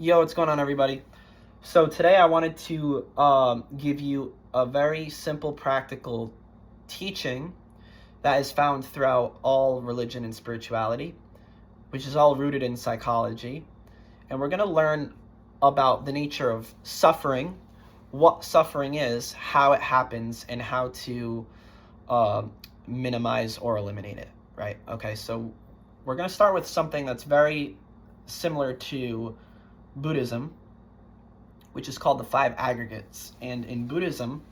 Yo, what's going on, everybody? So today I wanted to give you a very simple, practical teaching that is found throughout all religion and spirituality, which is all rooted in psychology. And we're going to learn about the nature of suffering, what suffering is, how it happens, and how to uh, minimize or eliminate it, right? Okay, so we're going to start with something that's very similar to Buddhism, which is called the five aggregates. And in Buddhism,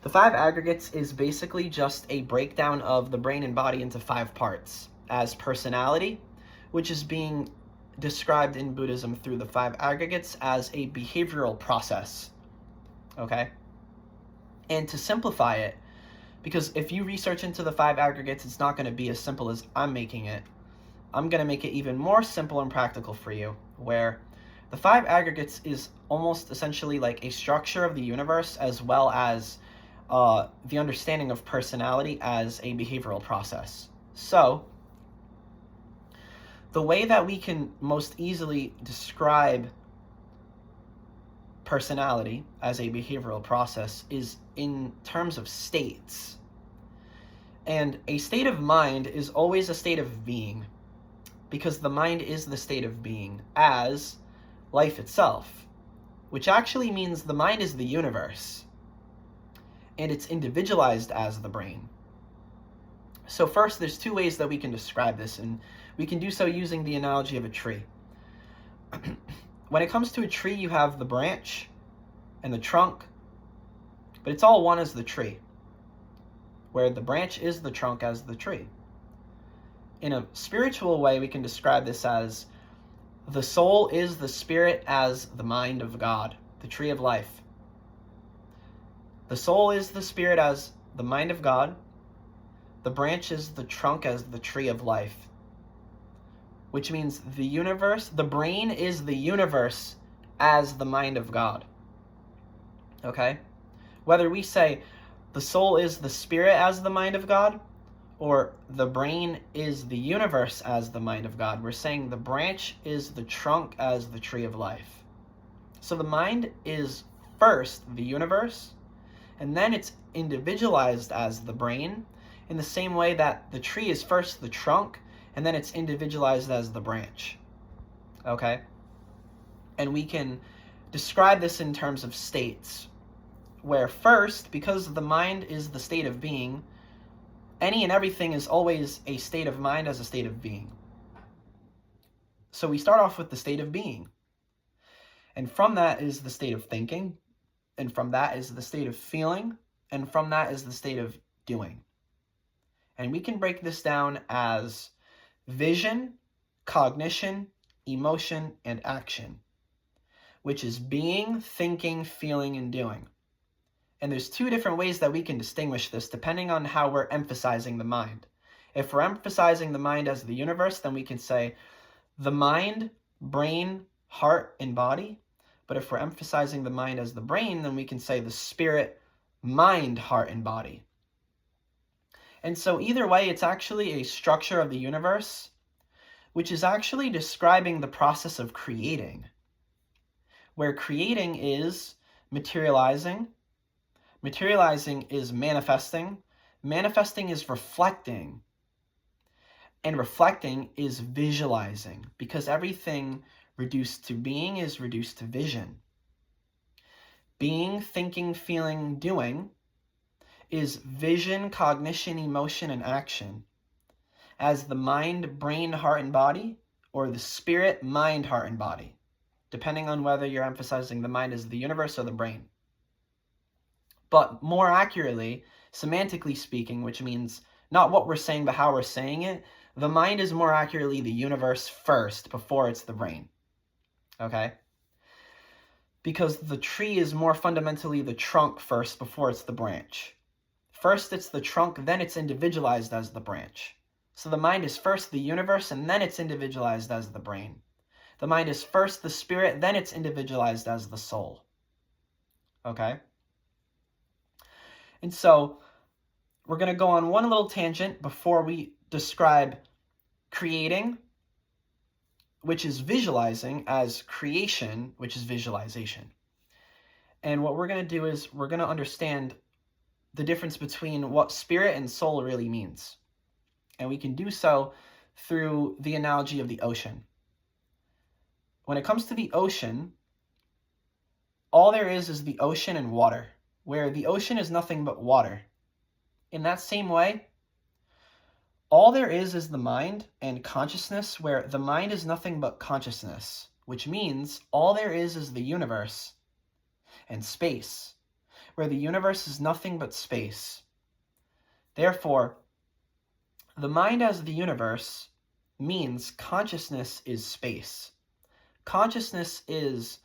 the five aggregates is basically just a breakdown of the brain and body into five parts, as personality, which is being described in Buddhism through the five aggregates as a behavioral process. Okay? And to simplify it, because if you research into the five aggregates, it's not going to be as simple as I'm making it. I'm going to make it even more simple and practical for you, where the five aggregates is almost essentially like a structure of the universe, as well as the understanding of personality as a behavioral process. So, the way that we can most easily describe personality as a behavioral process is in terms of states. And a state of mind is always a state of being, because the mind is the state of being as life itself, which actually means the mind is the universe, and it's individualized as the brain. So first, there's two ways that we can describe this, and we can do so using the analogy of a tree. When it comes to a tree, you have the branch and the trunk, but it's all one as the tree, where the branch is the trunk as the tree. In a spiritual way, we can describe this as the soul is the spirit as the mind of God, the tree of life. The soul is the spirit as the mind of God. The branch is the trunk as the tree of life. Which means the universe, the brain is the universe as the mind of God. Okay? Whether we say the soul is the spirit as the mind of God, or the brain is the universe as the mind of God, we're saying the branch is the trunk as the tree of life. So the mind is first the universe, and then it's individualized as the brain, in the same way that the tree is first the trunk, and then it's individualized as the branch. Okay? And we can describe this in terms of states, where first, because the mind is the state of being, any and everything is always a state of mind as a state of being. So we start off with the state of being. And from that is the state of thinking. And from that is the state of feeling. And from that is the state of doing. And we can break this down as vision, cognition, emotion, and action, which is being, thinking, feeling, and doing. And there's two different ways that we can distinguish this depending on how we're emphasizing the mind. If we're emphasizing the mind as the universe, then we can say the mind, brain, heart, and body. But if we're emphasizing the mind as the brain, then we can say the spirit, mind, heart, and body. And so either way, it's actually a structure of the universe, which is actually describing the process of creating, where creating is materializing, materializing is manifesting, manifesting is reflecting, and reflecting is visualizing, because everything reduced to being is reduced to vision. Being, thinking, feeling, doing is vision, cognition, emotion, and action, as the mind, brain, heart, and body, or the spirit, mind, heart, and body, depending on whether you're emphasizing the mind as the universe or the brain. But more accurately, semantically speaking, which means not what we're saying, but how we're saying it, the mind is more accurately the universe first before it's the brain. Okay? Because the tree is more fundamentally the trunk first before it's the branch. First it's the trunk, then it's individualized as the branch. So the mind is first the universe, and then it's individualized as the brain. The mind is first the spirit, then it's individualized as the soul. Okay? And so we're going to go on one little tangent before we describe creating, which is visualizing, as creation, which is visualization. And what we're going to do is we're going to understand the difference between what spirit and soul really means. And we can do so through the analogy of the ocean. When it comes to the ocean, all there is the ocean and water, where the ocean is nothing but water. In that same way, all there is the mind and consciousness, where the mind is nothing but consciousness, which means all there is the universe and space, where the universe is nothing but space. Therefore, the mind as the universe means consciousness is space. Consciousness is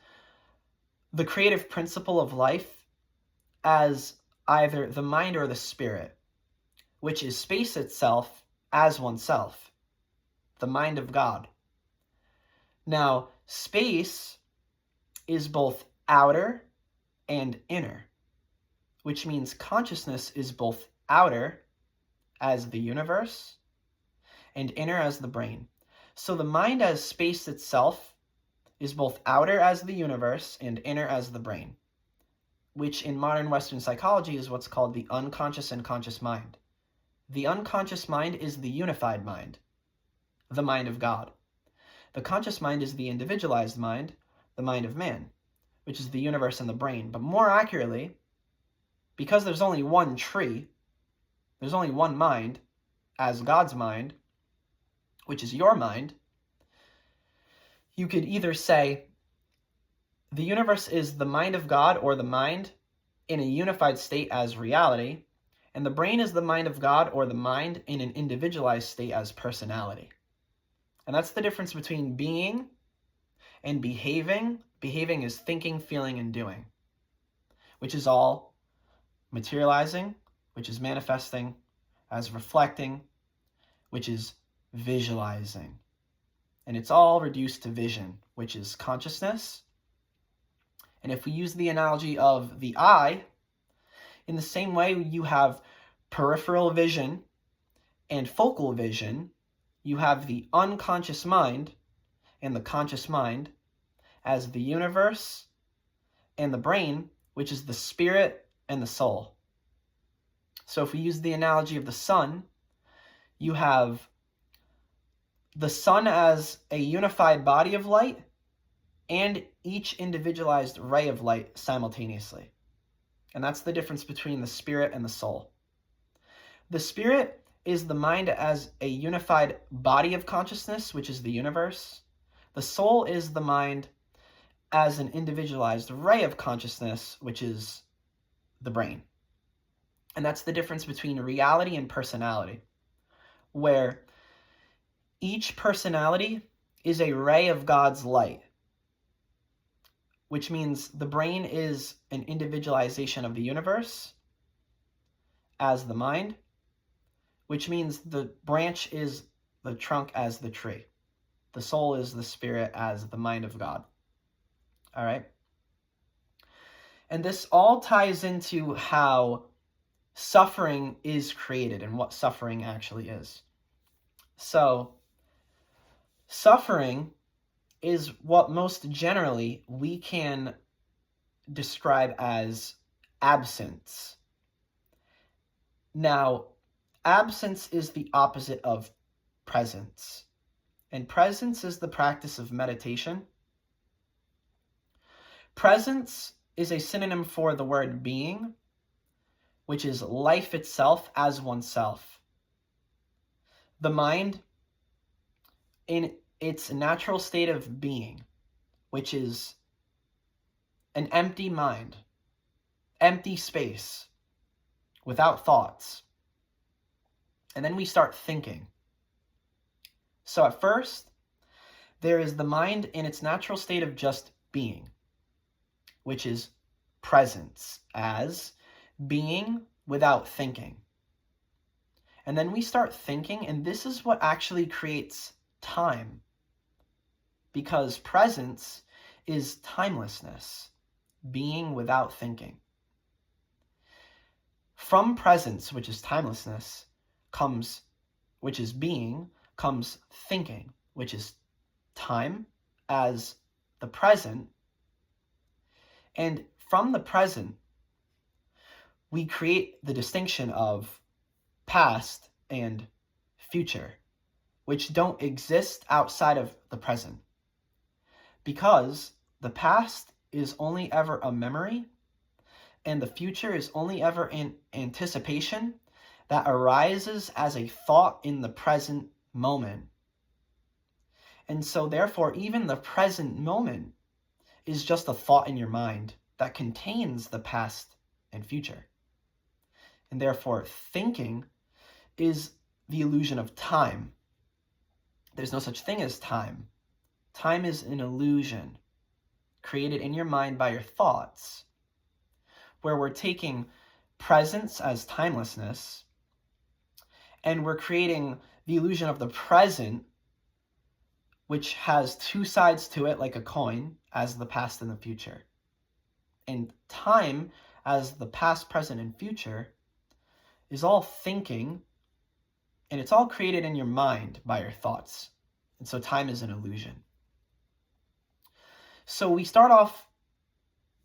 the creative principle of life as either the mind or the spirit, which is space itself as oneself, the mind of God. Now, space is both outer and inner, which means consciousness is both outer as the universe and inner as the brain. So the mind as space itself is both outer as the universe and inner as the brain, which in modern Western psychology is what's called the unconscious and conscious mind. The unconscious mind is the unified mind, the mind of God. The conscious mind is the individualized mind, the mind of man, which is the universe and the brain. But more accurately, because there's only one tree, there's only one mind, as God's mind, which is your mind, you could either say the universe is the mind of God, or the mind in a unified state as reality, and the brain is the mind of God, or the mind in an individualized state as personality. And that's the difference between being and behaving. Behaving is thinking, feeling, and doing, which is all materializing, which is manifesting, as reflecting, which is visualizing. And it's all reduced to vision, which is consciousness. And if we use the analogy of the eye, in the same way you have peripheral vision and focal vision, you have the unconscious mind and the conscious mind as the universe and the brain, which is the spirit and the soul. So if we use the analogy of the sun, you have the sun as a unified body of light and each individualized ray of light simultaneously. And that's the difference between the spirit and the soul. The spirit is the mind as a unified body of consciousness, which is the universe. The soul is the mind as an individualized ray of consciousness, which is the brain. And that's the difference between reality and personality, where each personality is a ray of God's light, which means the brain is an individualization of the universe as the mind, which means the branch is the trunk as the tree. The soul is the spirit as the mind of God. All right? And this all ties into how suffering is created and what suffering actually is. So, suffering is what most generally we can describe as absence. Now, absence is the opposite of presence. And presence is the practice of meditation. Presence is a synonym for the word being, which is life itself as oneself. The mind in its natural state of being, which is an empty mind, empty space, without thoughts. And then we start thinking. So at first, there is the mind in its natural state of just being, which is presence, as being without thinking. And then we start thinking, and this is what actually creates time, because presence is timelessness, being without thinking. From presence, which is timelessness, which is being, comes thinking, which is time as the present, and from the present, we create the distinction of past and future, which don't exist outside of the present. Because the past is only ever a memory, and the future is only ever an anticipation that arises as a thought in the present moment. And so therefore, even the present moment is just a thought in your mind that contains the past and future. And therefore, thinking is the illusion of time. There's no such thing as time. Time is an illusion created in your mind by your thoughts, where we're taking presence as timelessness, and we're creating the illusion of the present, which has two sides to it like a coin, as the past and the future. And time, as the past, present, and future, is all thinking, and it's all created in your mind by your thoughts. And so time is an illusion. So we start off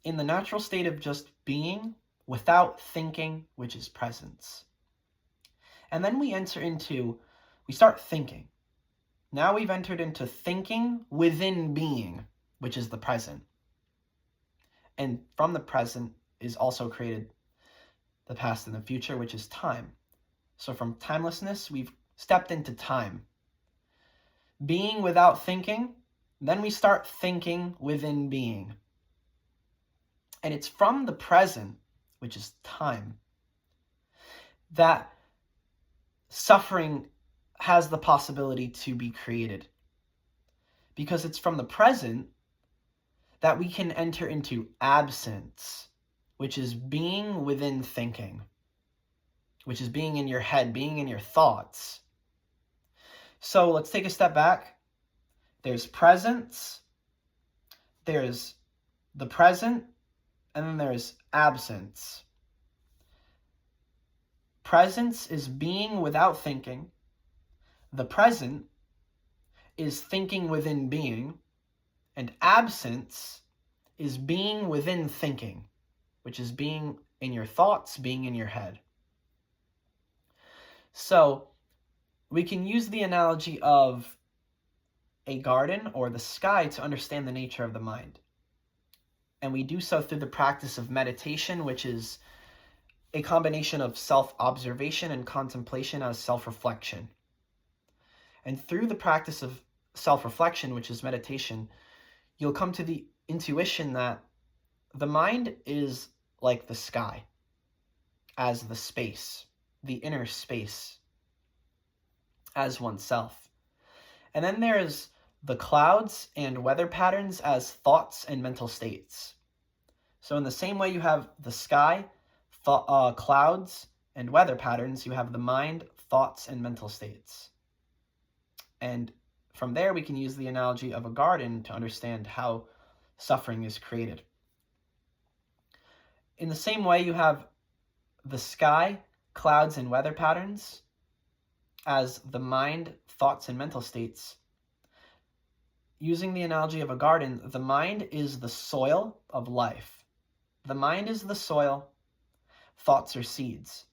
in the natural state of just being without thinking, which is presence. And then we start thinking. Now we've entered into thinking within being, which is the present. And from the present is also created the past and the future, which is time. So from timelessness, we've stepped into time. Being without thinking, then we start thinking within being. And it's from the present, which is time, that suffering has the possibility to be created. Because it's from the present that we can enter into absence, which is being within thinking, which is being in your head, being in your thoughts. So let's take a step back. There's presence, there's the present, and then there's absence. Presence is being without thinking. The present is thinking within being. And absence is being within thinking, which is being in your thoughts, being in your head. So we can use the analogy of a garden or the sky to understand the nature of the mind. And we do so through the practice of meditation, which is a combination of self-observation and contemplation as self-reflection. And through the practice of self-reflection, which is meditation, you'll come to the intuition that the mind is like the sky, as the space, the inner space, as oneself. And then there's the clouds and weather patterns as thoughts and mental states. So in the same way you have the sky, clouds, and weather patterns, you have the mind, thoughts, and mental states. And from there, we can use the analogy of a garden to understand how suffering is created. In the same way, you have the sky, clouds, and weather patterns as the mind, thoughts, and mental states. Using the analogy of a garden, the mind is the soil of life. The mind is the soil, thoughts are seeds.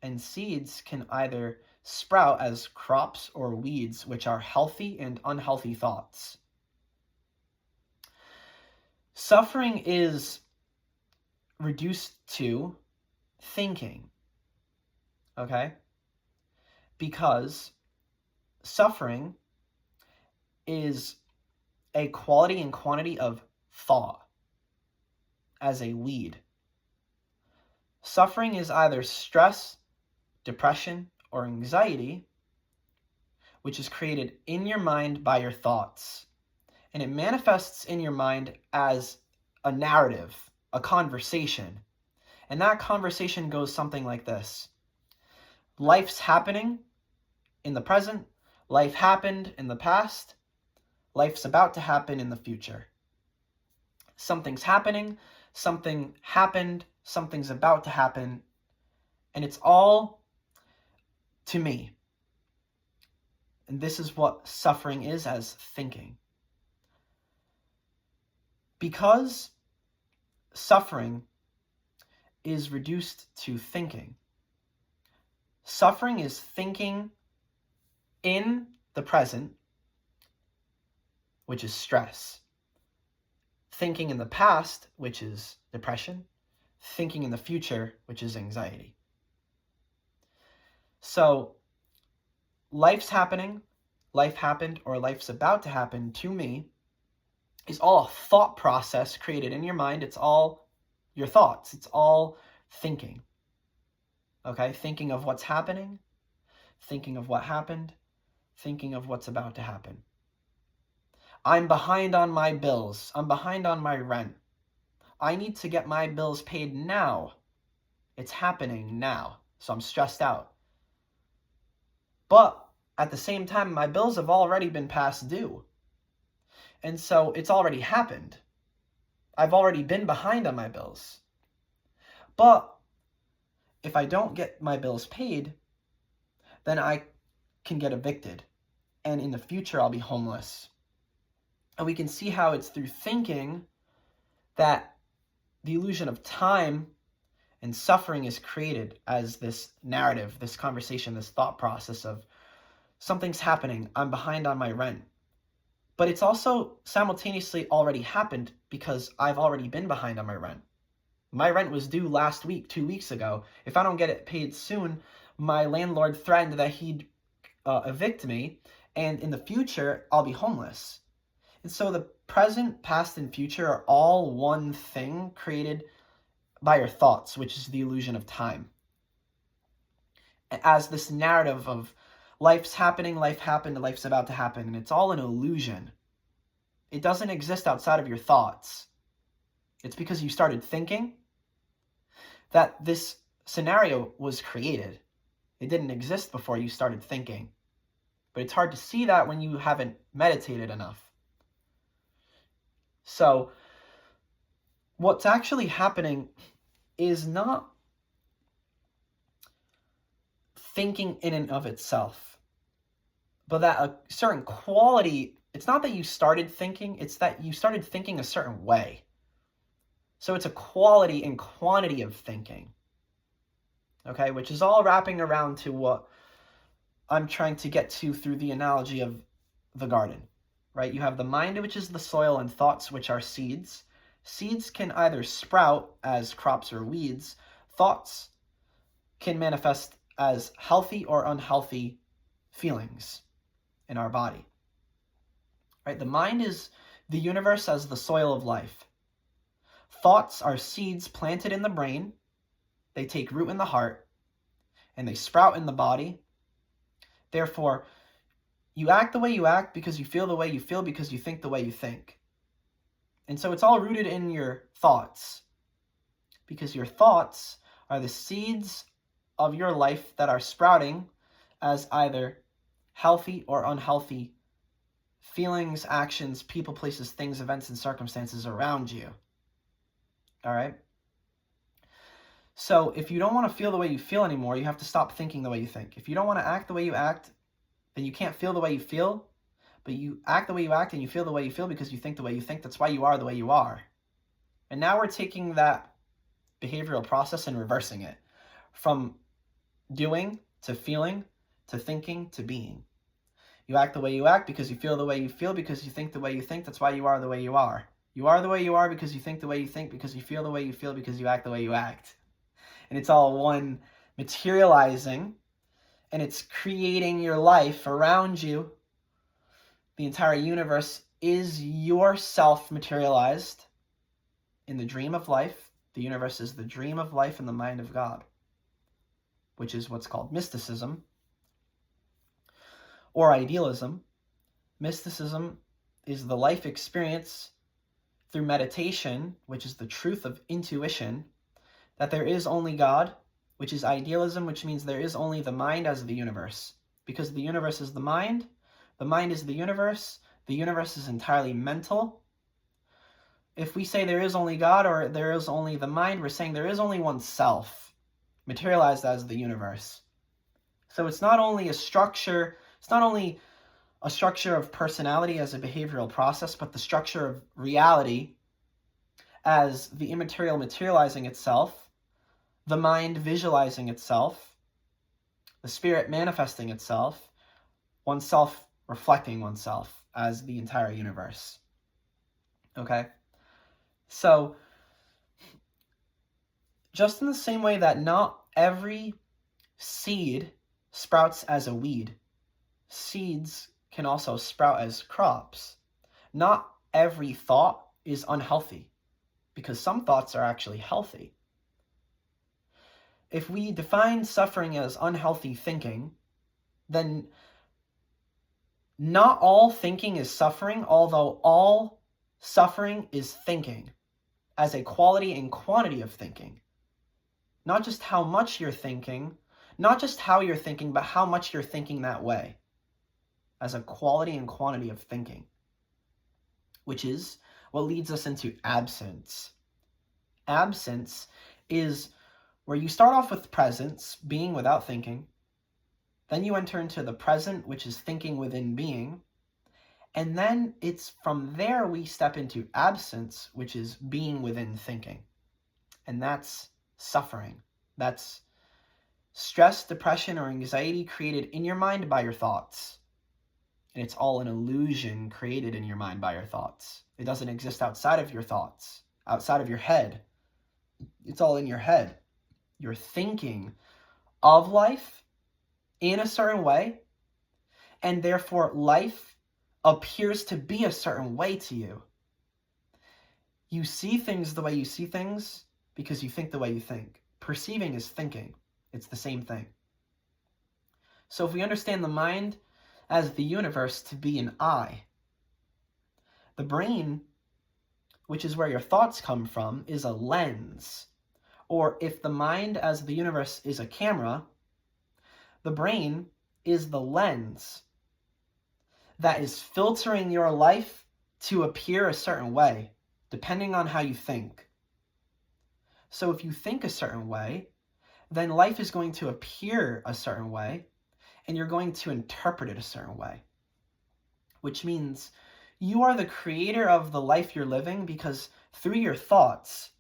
And seeds can either sprout as crops or weeds, which are healthy and unhealthy thoughts. Suffering is reduced to thinking, okay? Because suffering is a quality and quantity of thought as a weed. Suffering is either stress, depression, or anxiety, which is created in your mind by your thoughts. And it manifests in your mind as a narrative, a conversation. And that conversation goes something like this. Life's happening in the present. Life happened in the past. Life's about to happen in the future. Something's happening. Something happened. Something's about to happen. And it's all to me. And this is what suffering is as thinking. Because suffering is reduced to thinking. Suffering is thinking in the present, which is stress. Thinking in the past, which is depression. Thinking in the future, which is anxiety. So, life's happening, life happened, or life's about to happen to me is all a thought process created in your mind. It's all your thoughts. It's all thinking. Okay? Thinking of what's happening, thinking of what happened, thinking of what's about to happen. I'm behind on my bills. I'm behind on my rent. I need to get my bills paid now. It's happening now. So I'm stressed out. But at the same time, my bills have already been past due. And so it's already happened. I've already been behind on my bills. But if I don't get my bills paid, then I can get evicted. And in the future, I'll be homeless. And we can see how it's through thinking that the illusion of time and suffering is created as this narrative, this conversation, this thought process of something's happening, I'm behind on my rent. But it's also simultaneously already happened because I've already been behind on my rent. My rent was due last week, 2 weeks ago. If I don't get it paid soon, my landlord threatened that he'd evict me, and in the future, I'll be homeless. And so the present, past, and future are all one thing created by your thoughts, which is the illusion of time. As this narrative of life's happening, life happened, life's about to happen, and it's all an illusion. It doesn't exist outside of your thoughts. It's because you started thinking that this scenario was created. It didn't exist before you started thinking. But it's hard to see that when you haven't meditated enough. So, what's actually happening is not thinking in and of itself, but that a certain quality, it's not that you started thinking, it's that you started thinking a certain way. So it's a quality and quantity of thinking, okay, which is all wrapping around to what I'm trying to get to through the analogy of the garden, right? You have the mind, which is the soil, and thoughts, which are seeds. Seeds can either sprout as crops or weeds. Thoughts can manifest as healthy or unhealthy feelings in our body, right? The mind is the universe as the soil of life. Thoughts are seeds planted in the brain. They take root in the heart, and they sprout in the body. Therefore, you act the way you act because you feel the way you feel because you think the way you think. And so it's all rooted in your thoughts, because your thoughts are the seeds of your life that are sprouting as either healthy or unhealthy feelings, actions, people, places, things, events, and circumstances around you. All right? So if you don't want to feel the way you feel anymore, you have to stop thinking the way you think. If you don't want to act the way you act, then you can't feel the way you feel, but you act the way you act and you feel the way you feel because you think the way you think. That's why you are the way you are. And now we're taking that behavioral process and reversing it from doing to feeling to thinking to being. You act the way you act because you feel the way you feel because you think the way you think. That's why you are the way you are. You are the way you are because you think the way you think, because you feel the way you feel, because you act the way you act. And it's all one materializing, and it's creating your life around you. The entire universe is yourself materialized in the dream of life. The universe is the dream of life in the mind of God, which is what's called mysticism or idealism. Mysticism is the life experience through meditation, which is the truth of intuition, that there is only God, which is idealism, which means there is only the mind as the universe. Because the universe is the mind is the universe is entirely mental. If we say there is only God or there is only the mind, we're saying there is only one self, materialized as the universe. So it's not only a structure of personality as a behavioral process, but the structure of reality as the immaterial materializing itself, the mind visualizing itself, the spirit manifesting itself, oneself reflecting oneself as the entire universe. Okay? So, just in the same way that not every seed sprouts as a weed, seeds can also sprout as crops. Not every thought is unhealthy, because some thoughts are actually healthy. If we define suffering as unhealthy thinking, then not all thinking is suffering, although all suffering is thinking, as a quality and quantity of thinking. Not just how much you're thinking, not just how you're thinking, but how much you're thinking that way, as a quality and quantity of thinking, which is what leads us into absence. Absence is where you start off with presence, being without thinking, then you enter into the present, which is thinking within being, and then it's from there we step into absence, which is being within thinking. And that's suffering. That's stress, depression, or anxiety created in your mind by your thoughts. And it's all an illusion created in your mind by your thoughts. It doesn't exist outside of your thoughts, outside of your head. It's all in your head. You're thinking of life in a certain way, and therefore life appears to be a certain way to you. You see things the way you see things because you think the way you think. Perceiving is thinking. It's the same thing. So if we understand the mind as the universe to be an eye, the brain, which is where your thoughts come from, is a lens. Or if the mind as the universe is a camera, the brain is the lens that is filtering your life to appear a certain way, depending on how you think. So if you think a certain way, then life is going to appear a certain way, and you're going to interpret it a certain way. Which means you are the creator of the life you're living, because through your thoughts,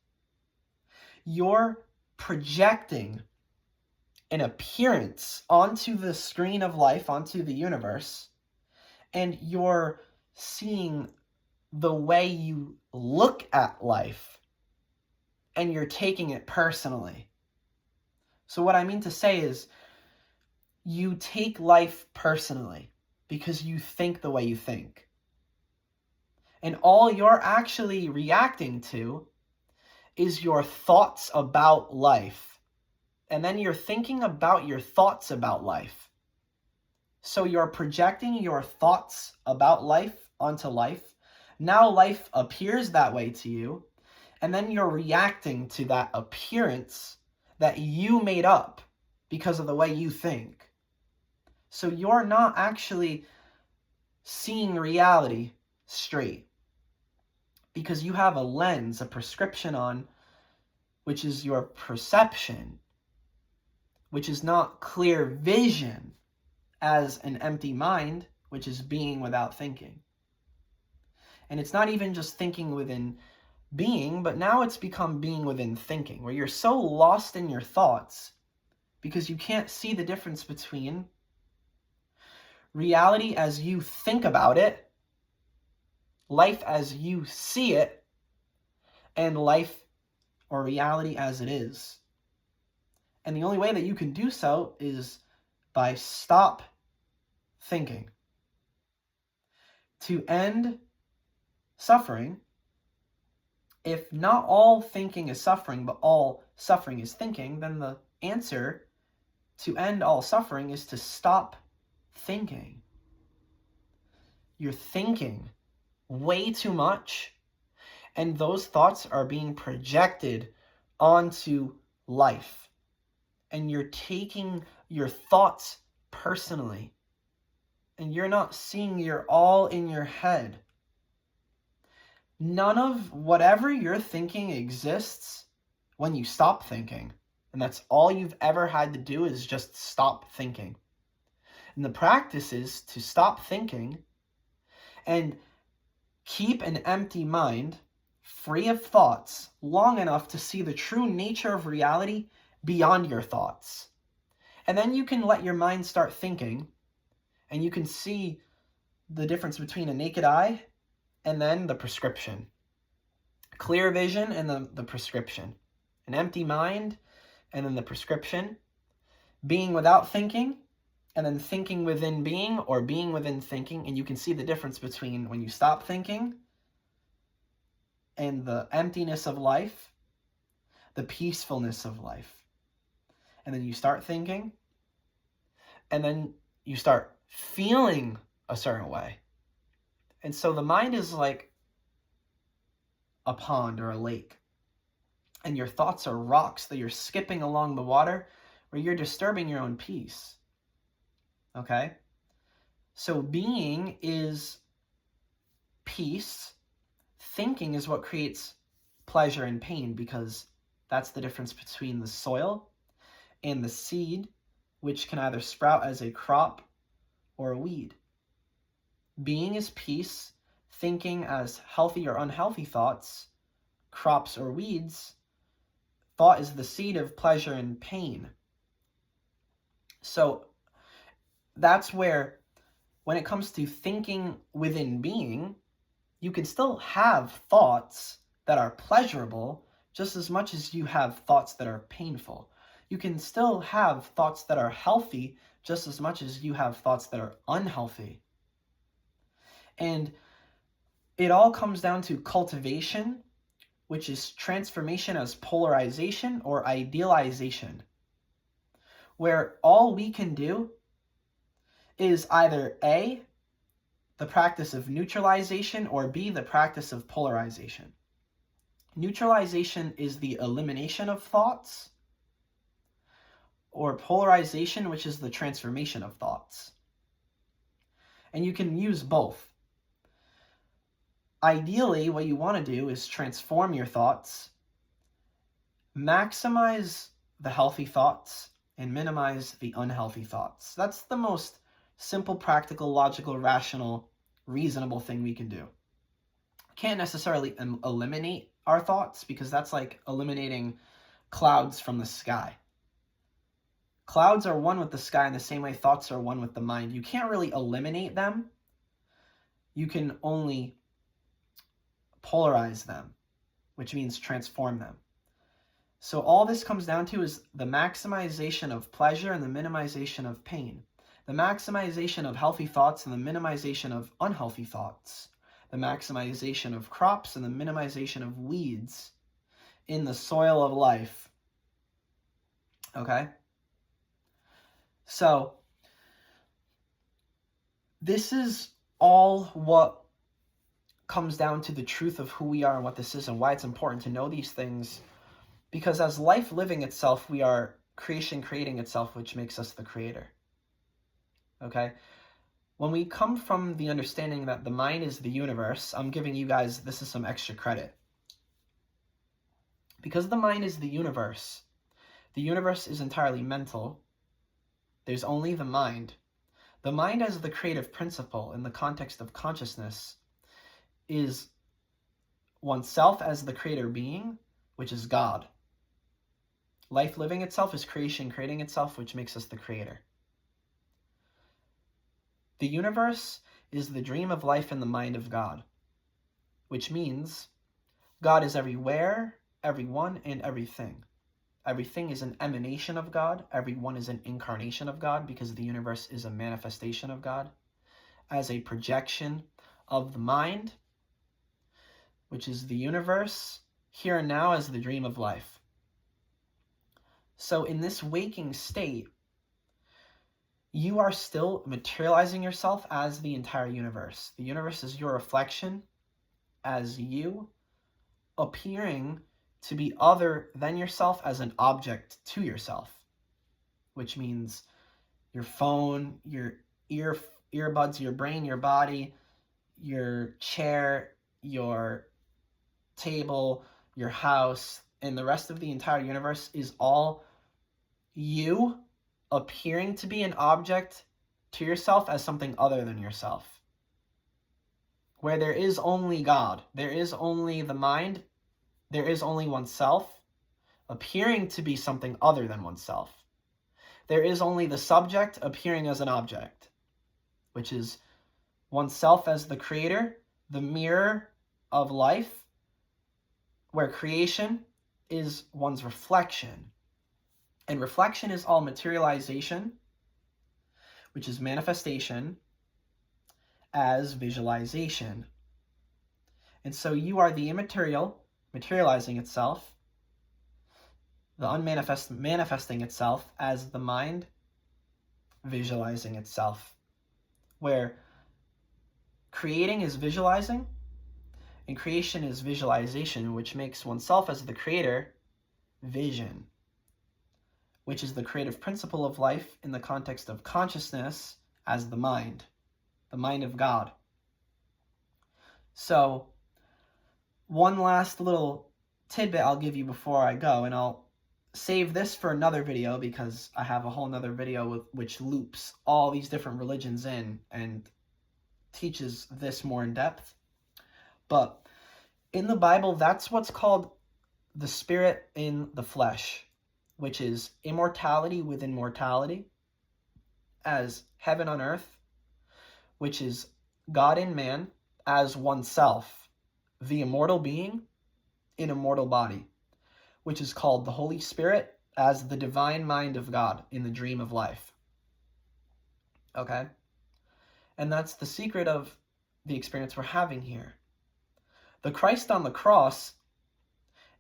you're projecting an appearance onto the screen of life, onto the universe, and you're seeing the way you look at life, and you're taking it personally. So what I mean to say is, you take life personally because you think the way you think. And all you're actually reacting to is your thoughts about life. And then you're thinking about your thoughts about life. So you're projecting your thoughts about life onto life. Now life appears that way to you. And then you're reacting to that appearance that you made up because of the way you think. So you're not actually seeing reality straight, because you have a lens, a prescription on, which is your perception, which is not clear vision as an empty mind, which is being without thinking. And it's not even just thinking within being, but now it's become being within thinking, where you're so lost in your thoughts because you can't see the difference between reality as you think about it, life as you see it, and life or reality as it is. And the only way that you can do so is by stop thinking. To end suffering, if not all thinking is suffering, but all suffering is thinking, then the answer to end all suffering is to stop thinking. You're thinking way too much, and those thoughts are being projected onto life. And you're taking your thoughts personally, and you're not seeing you're all in your head. None of whatever you're thinking exists when you stop thinking. And that's all you've ever had to do, is just stop thinking. And the practice is to stop thinking and keep an empty mind free of thoughts long enough to see the true nature of reality beyond your thoughts. And then you can let your mind start thinking, and you can see the difference between a naked eye and then the prescription. Clear vision and the prescription. An empty mind and then the prescription. Being without thinking and then thinking within being, or being within thinking. And you can see the difference between when you stop thinking and the emptiness of life, the peacefulness of life. And then you start thinking, and then you start feeling a certain way. And so the mind is like a pond or a lake, and your thoughts are rocks that you're skipping along the water, where you're disturbing your own peace. Okay? So being is peace. Thinking is what creates pleasure and pain, because that's the difference between the soil and the seed, which can either sprout as a crop or a weed. Being is peace. Thinking as healthy or unhealthy thoughts, crops or weeds. Thought is the seed of pleasure and pain. So that's where, when it comes to thinking within being, you can still have thoughts that are pleasurable just as much as you have thoughts that are painful. You can still have thoughts that are healthy just as much as you have thoughts that are unhealthy. And it all comes down to cultivation, which is transformation as polarization or idealization, where all we can do is either A, the practice of neutralization, or B, the practice of polarization. Neutralization is the elimination of thoughts, or polarization, which is the transformation of thoughts. And you can use both. Ideally, what you want to do is transform your thoughts, maximize the healthy thoughts, and minimize the unhealthy thoughts. That's the most simple, practical, logical, rational, reasonable thing we can do. Can't necessarily eliminate our thoughts, because that's like eliminating clouds from the sky. Clouds are one with the sky in the same way thoughts are one with the mind. You can't really eliminate them. You can only polarize them, which means transform them. So all this comes down to is the maximization of pleasure and the minimization of pain. The maximization of healthy thoughts and the minimization of unhealthy thoughts. The maximization of crops and the minimization of weeds in the soil of life. Okay? So, this is all what comes down to the truth of who we are and what this is, and why it's important to know these things. Because as life living itself, we are creation creating itself, which makes us the creator. Okay? When we come from the understanding that the mind is the universe, I'm giving you guys, this is some extra credit. Because the mind is the universe is entirely mental. There's only the mind. The mind as the creative principle in the context of consciousness is oneself as the creator being, which is God. Life living itself is creation creating itself, which makes us the creator. The universe is the dream of life in the mind of God, which means God is everywhere, everyone, and everything. Everything is an emanation of God. Everyone is an incarnation of God, because the universe is a manifestation of God as a projection of the mind, which is the universe, here and now as the dream of life. So in this waking state, you are still materializing yourself as the entire universe. The universe is your reflection as you appearing to be other than yourself as an object to yourself, which means your phone, your earbuds, your brain, your body, your chair, your table, your house, and the rest of the entire universe is all you appearing to be an object to yourself as something other than yourself. where there is only God, there is only the mind, there is only oneself, appearing to be something other than oneself. There is only the subject appearing as an object, which is oneself as the creator, the mirror of life, where creation is one's reflection. And reflection is all materialization, which is manifestation, as visualization. And so you are the immaterial materializing itself, the unmanifest manifesting itself as the mind visualizing itself, where creating is visualizing and creation is visualization, which makes oneself as the creator vision, which is the creative principle of life in the context of consciousness as the mind of God. So one last little tidbit I'll give you before I go, and I'll save this for another video because I have a whole nother video which loops all these different religions in and teaches this more in depth. But in the Bible, that's what's called the spirit in the flesh, which is immortality within mortality, as heaven on earth, which is God in man as oneself, the immortal being in a mortal body, which is called the Holy Spirit as the divine mind of God in the dream of life. Okay? And that's the secret of the experience we're having here. The Christ on the cross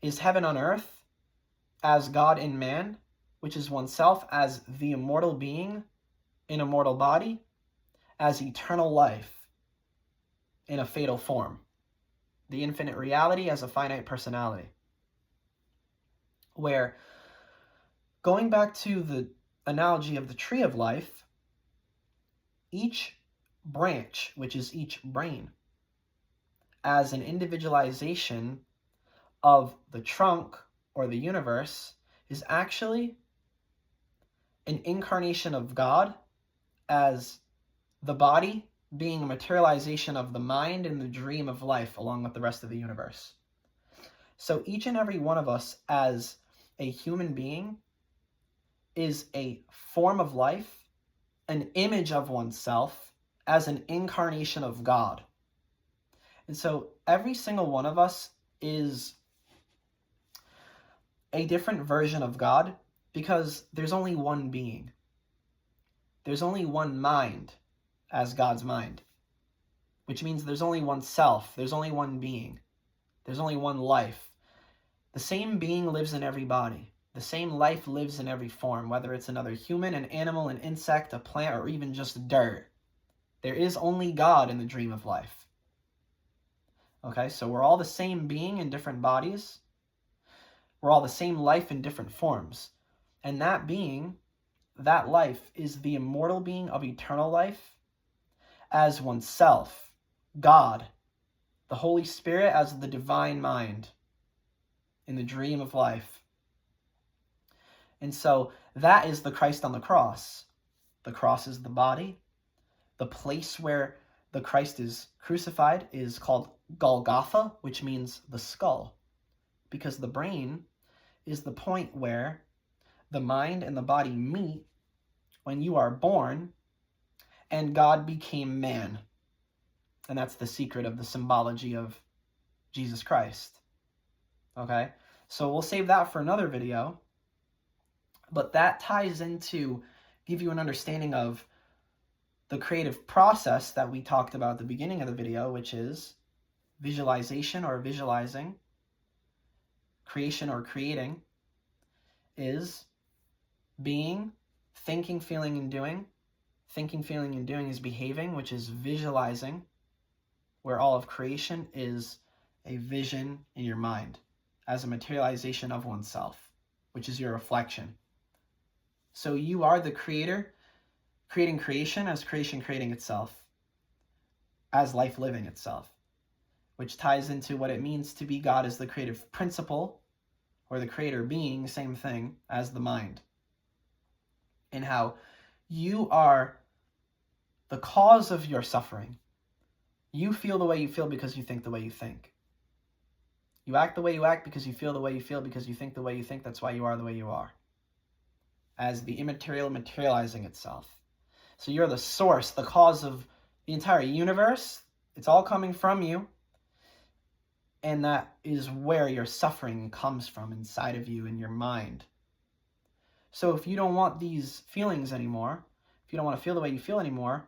is heaven on earth as God in man, which is oneself as the immortal being in a mortal body, as eternal life in a fatal form, the infinite reality as a finite personality. Where, going back to the analogy of the tree of life, each branch, which is each brain, as an individualization of the trunk or the universe, is actually an incarnation of God as the body being a materialization of the mind and the dream of life along with the rest of the universe. So each and every one of us as a human being is a form of life, an image of oneself as an incarnation of God. And so every single one of us is a different version of God because there's only one being. There's only one mind as God's mind, which means there's only one self, there's only one being, there's only one life. The same being lives in every body. The same life lives in every form, whether it's another human, an animal, an insect, a plant, or even just dirt. There is only God in the dream of life. Okay, so we're all the same being in different bodies. We're all the same life in different forms. And that being, that life, is the immortal being of eternal life as oneself, God, the Holy Spirit as the divine mind in the dream of life. And so that is the Christ on the cross. The cross is the body. The place where the Christ is crucified is called Golgotha, which means the skull, because the brain is the point where the mind and the body meet when you are born and God became man. And that's the secret of the symbology of Jesus Christ. Okay, so we'll save that for another video, but that ties into give you an understanding of the creative process that we talked about at the beginning of the video, which is visualization or visualizing, creation or creating, is being, thinking, feeling, and doing. Thinking, feeling, and doing is behaving, which is visualizing, where all of creation is a vision in your mind as a materialization of oneself, which is your reflection. So you are the creator, creating creation as creation creating itself, as life living itself, which ties into what it means to be God as the creative principle, or the creator being, same thing as the mind. And how you are the cause of your suffering. You feel the way you feel because you think the way you think. You act the way you act because you feel the way you feel because you think the way you think. That's why you are the way you are. As the immaterial materializing itself. So you're the source, the cause of the entire universe. It's all coming from you. And that is where your suffering comes from, inside of you in your mind. So if you don't want these feelings anymore, if you don't want to feel the way you feel anymore,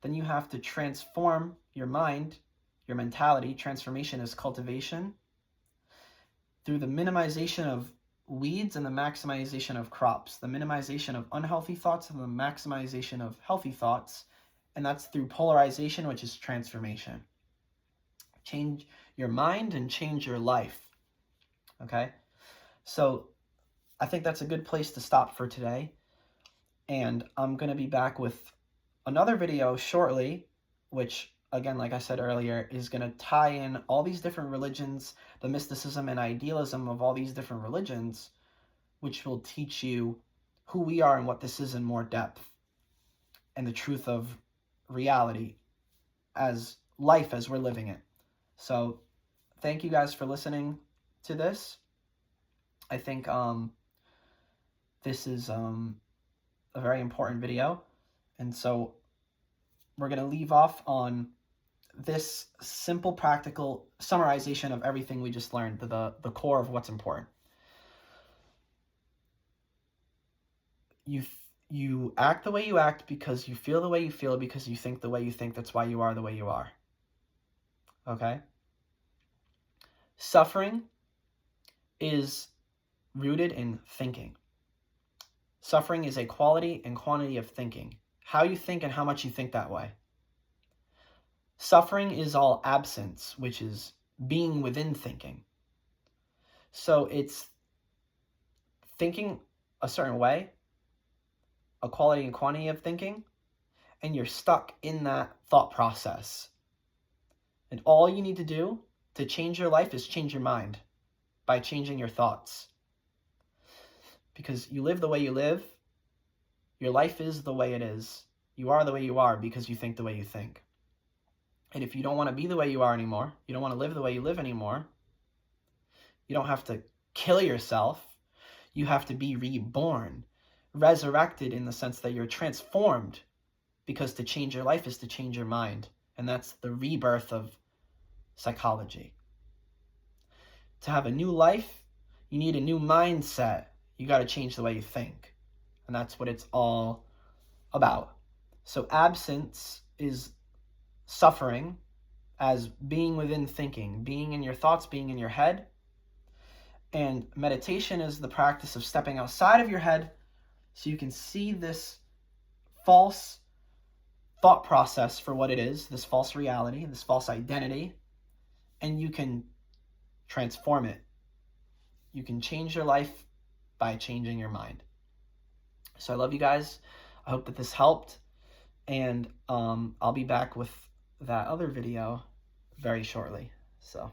then you have to transform your mind, your mentality. Transformation is cultivation through the minimization of weeds and the maximization of crops, the minimization of unhealthy thoughts and the maximization of healthy thoughts. And that's through polarization, which is transformation. Change your mind and change your life. Okay? So I think that's a good place to stop for today. And I'm going to be back with another video shortly, which, again, like I said earlier, is going to tie in all these different religions, the mysticism and idealism of all these different religions, which will teach you who we are and what this is in more depth, and the truth of reality as life as we're living it. So thank you guys for listening to this. I think this is a very important video. And so we're going to leave off on this simple, practical summarization of everything we just learned, the core of what's important. You act the way you act because you feel the way you feel because you think the way you think. That's why you are the way you are. Okay? Suffering is rooted in thinking. Suffering is a quality and quantity of thinking. How you think and how much you think that way. Suffering is all absence, which is being within thinking. So it's thinking a certain way, a quality and quantity of thinking, and you're stuck in that thought process. And all you need to do to change your life is change your mind by changing your thoughts. Because you live the way you live, your life is the way it is. You are the way you are because you think the way you think. And if you don't want to be the way you are anymore, you don't want to live the way you live anymore, you don't have to kill yourself. You have to be reborn, resurrected in the sense that you're transformed, because to change your life is to change your mind. And that's the rebirth of psychology. To have a new life, you need a new mindset. You got to change the way you think. And that's what it's all about. So absence is suffering as being within thinking, being in your thoughts, being in your head. And meditation is the practice of stepping outside of your head so you can see this false thought process for what it is, this false reality, this false identity, and you can transform it. You can change your life by changing your mind. So I love you guys. I hope that this helped, and I'll be back with that other video very shortly. So